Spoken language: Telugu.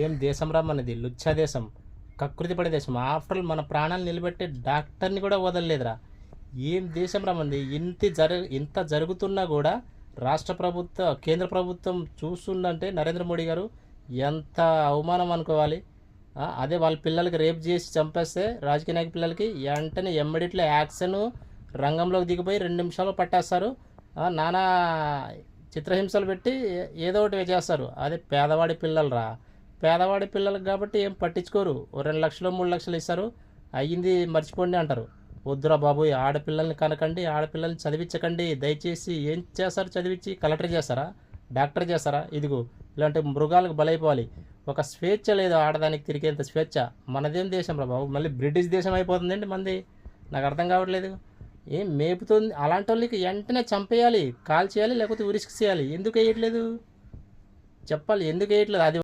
ఏం దేశం రా మనది, లుచ్చా దేశం, కకృతి పడే దేశం. ఆఫ్టర్ మన ప్రాణాలు నిలబెట్టే డాక్టర్ని కూడా వదలలేదురా. ఏం దేశం రా మనది. ఇంత జరుగుతున్నా కూడా కేంద్ర ప్రభుత్వం చూస్తుందంటే నరేంద్ర మోడీ గారు ఎంత అవమానం అనుకోవాలి. అదే వాళ్ళ పిల్లలకి రేప్ చేసి చంపేస్తే రాజకీయ నాయక పిల్లలకి వెంటనే ఎమ్మడిట్లో యాక్షన్ రంగంలోకి దిగిపోయి 2 నిమిషాలు పట్టేస్తారు. నానా చిత్రహింసలు పెట్టి ఏదో ఒకటి చేస్తారు. అదే పేదవాడి పిల్లలు రా, పేదవాడి పిల్లలకు కాబట్టి ఏం పట్టించుకోరు. 2 లక్షలు 3 లక్షలు ఇస్తారు, అయ్యింది మర్చిపోండి అంటారు. వద్దురా బాబు, ఆడపిల్లల్ని కనకండి, ఆడపిల్లల్ని చదివించకండి దయచేసి. ఏం చేస్తారు చదివించి? కలెక్టర్ చేస్తారా, డాక్టర్ చేస్తారా? ఇదిగో ఇలాంటి మృగాలకు బలైపోవాలి. ఒక స్వేచ్ఛ లేదు ఆడదానికి తిరిగేంత స్వేచ్ఛ. మనదేం దేశం రా బాబు, మళ్ళీ బ్రిటిష్ దేశం అయిపోతుందండి మంది. నాకు అర్థం కావట్లేదు. ఏం మేపుతుంది? అలాంటి వాళ్ళకి వెంటనే చంపేయాలి, కాల్ చేయాలి, లేకపోతే ఉరిస్క్ చేయాలి. ఎందుకు వేయట్లేదు చెప్పాలి, ఎందుకు వేయట్లేదు? అది